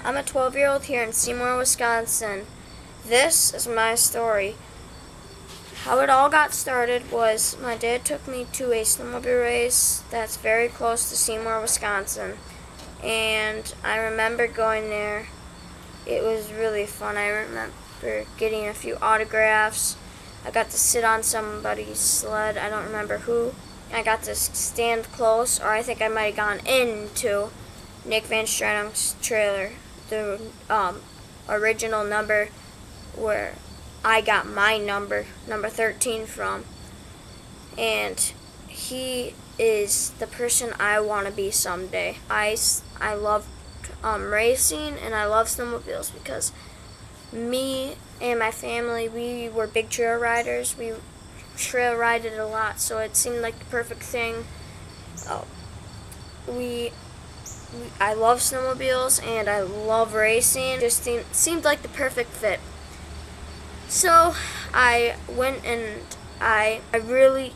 I'm a 12-year-old here in Seymour, Wisconsin. This is my story. How it all got started was my dad took me to a snowmobile race that's very close to Seymour, Wisconsin. And I remember going there. It was really fun. I remember getting a few autographs. I got to sit on somebody's sled. I don't remember who. I got to stand close, or I think I might have gone into Nick Van Stratum's trailer, the original number where I got my number 13 from. And he is the person I want to be someday. I love racing, and I love snowmobiles because me and my family, we were big trail riders. We trail rided a lot, so it seemed like the perfect thing. I love snowmobiles and I love racing. Just seemed like the perfect fit. So I went and I really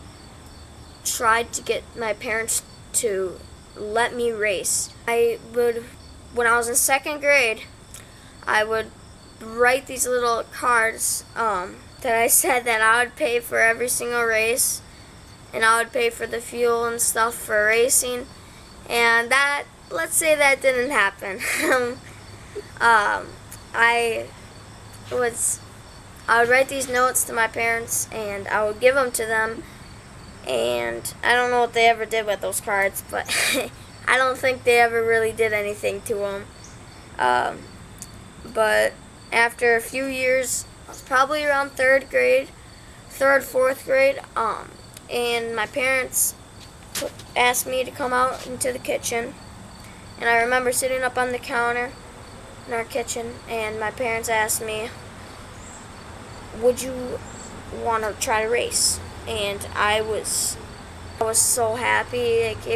tried to get my parents to let me race. When I was in second grade, I would write these little cards that I said that I would pay for every single race, and I would pay for the fuel and stuff for racing. And that, let's say that didn't happen. I would write these notes to my parents, and I would give them to them. And I don't know what they ever did with those cards, but I don't think they ever really did anything to them. But after a few years, I was probably around fourth grade, and my parents asked me to come out into the kitchen. And I remember sitting up on the counter in our kitchen, and my parents asked me, would you want to try to race? And I was so happy. Like,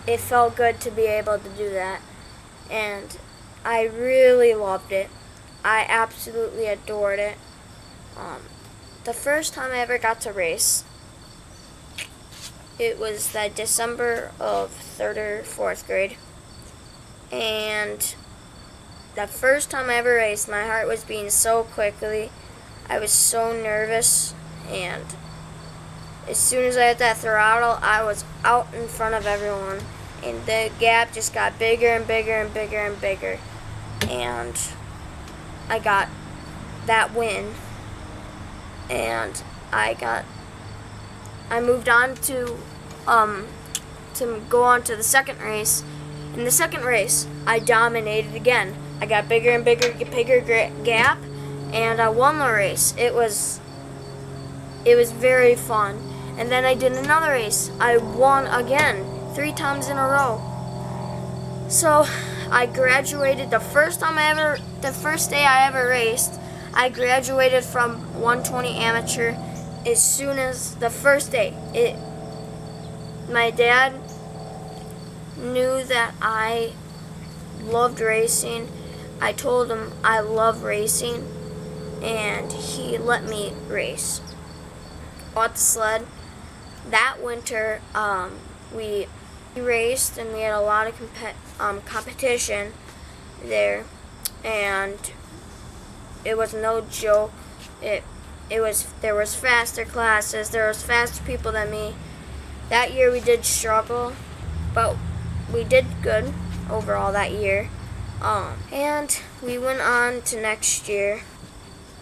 it felt good to be able to do that. And I really loved it. I absolutely adored it. The first time I ever got to race, it was that December of third or fourth grade. And the first time I ever raced, my heart was beating so quickly. I was so nervous, and as soon as I hit that throttle, I was out in front of everyone, and the gap just got bigger and bigger and bigger and bigger, and I got that win, and I moved on to go on to the second race. In the second race, I dominated again. I got bigger and bigger gap, and I won the race. It was very fun. And then I did another race. I won again, 3 times in a row. So I graduated the first day I ever raced. I graduated from 120 amateur as soon as the first day. My dad knew that I loved racing. I told him I love racing, and he let me race. Bought the sled. That winter, we raced, and we had a lot of competition there, and it was no joke. There was faster classes. There was faster people than me. That year we did struggle, but we did good overall that year. And we went on to next year,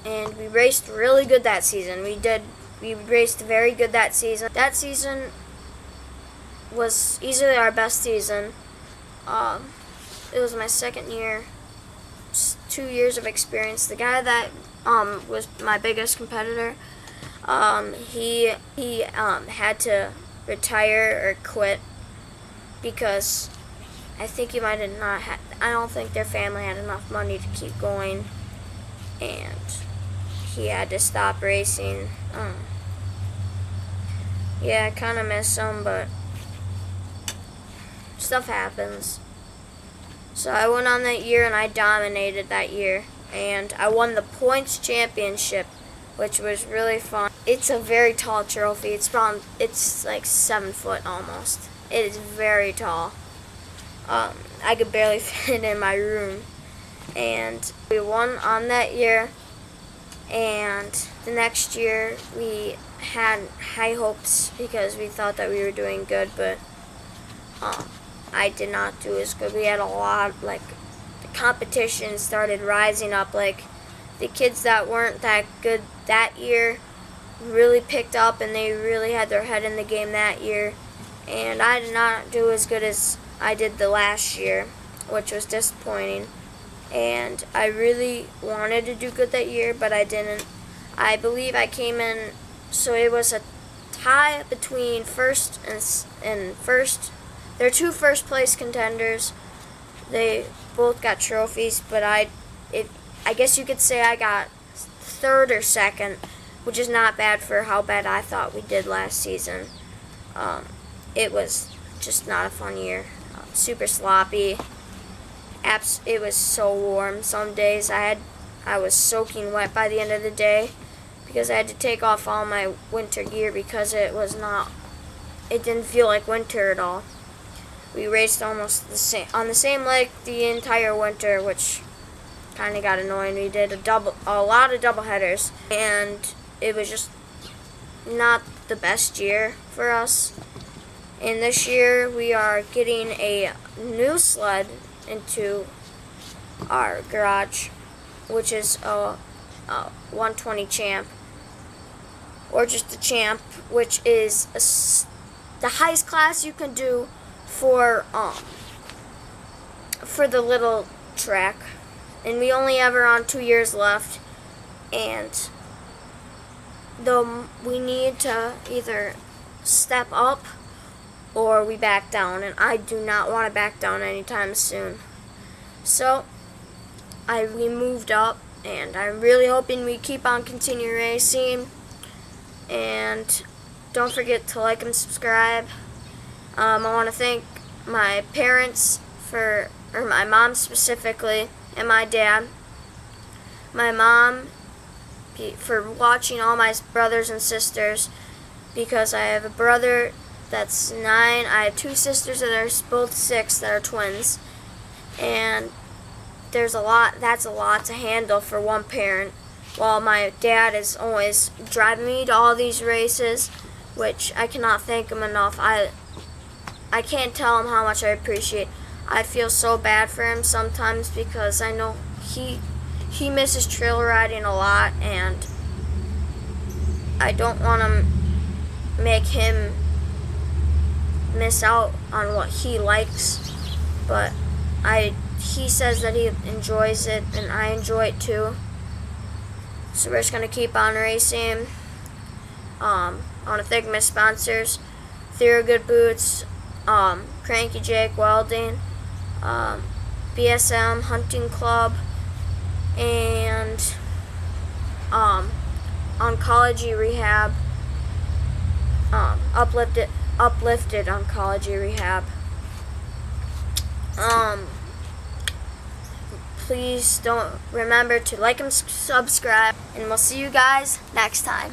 and we raced really good that season. We raced very good that season. That season was easily our best season. It was my second year, 2 years of experience. The guy that was my biggest competitor, he had to retire or quit because I think he might have not had. I don't think their family had enough money to keep going, and he had to stop racing. Yeah, I kind of miss him, but stuff happens. So I went on that year, and I dominated that year, and I won the points championship, which was really fun. It's a very tall trophy. It's like 7 foot almost. It is very tall. I could barely fit in my room. And we won on that year, and the next year we had high hopes because we thought that we were doing good, but I did not do as good. We had a lot, like, the competition started rising up, like, the kids that weren't that good that year really picked up, and they really had their head in the game that year, and I did not do as good as I did the last year, which was disappointing. And I really wanted to do good that year, but I didn't. I believe I came in, so it was a tie between first and first. There are two first place contenders. They both got trophies, but I guess you could say I got third or second, which is not bad for how bad I thought we did last season. It was just not a fun year. Super sloppy. It was so warm. Some days I was soaking wet by the end of the day because I had to take off all my winter gear because it didn't feel like winter at all. We raced almost on the same lake the entire winter, which kind of got annoying. We did a lot of double headers, and it was just not the best year for us. And this year we are getting a new sled into our garage, which is a 120 Champ, or just a Champ, which is the highest class you can do for the little track. And we only have around 2 years left, and we need to either step up or we back down, and I do not want to back down anytime soon. So we moved up, and I'm really hoping we keep on continuing racing. And don't forget to like and subscribe. I want to thank my parents or my mom specifically, and my dad. My mom for watching all my brothers and sisters, because I have a brother that's 9. I have 2 sisters that are both 6 that are twins, and that's a lot to handle for one parent, while my dad is always driving me to all these races, which I cannot thank him enough. I can't tell him how much I appreciate. I feel so bad for him sometimes because I know he misses trail riding a lot, and I don't want to make him miss out on what he likes, but he says that he enjoys it, and I enjoy it too. So we're just going to keep on racing. I want to thank my sponsors, Thorogood Boots, Cranky Jake Welding, BSM Hunting Club, and Oncology Rehab, Uplifted Oncology Rehab. Please don't remember to like and subscribe, and we'll see you guys next time.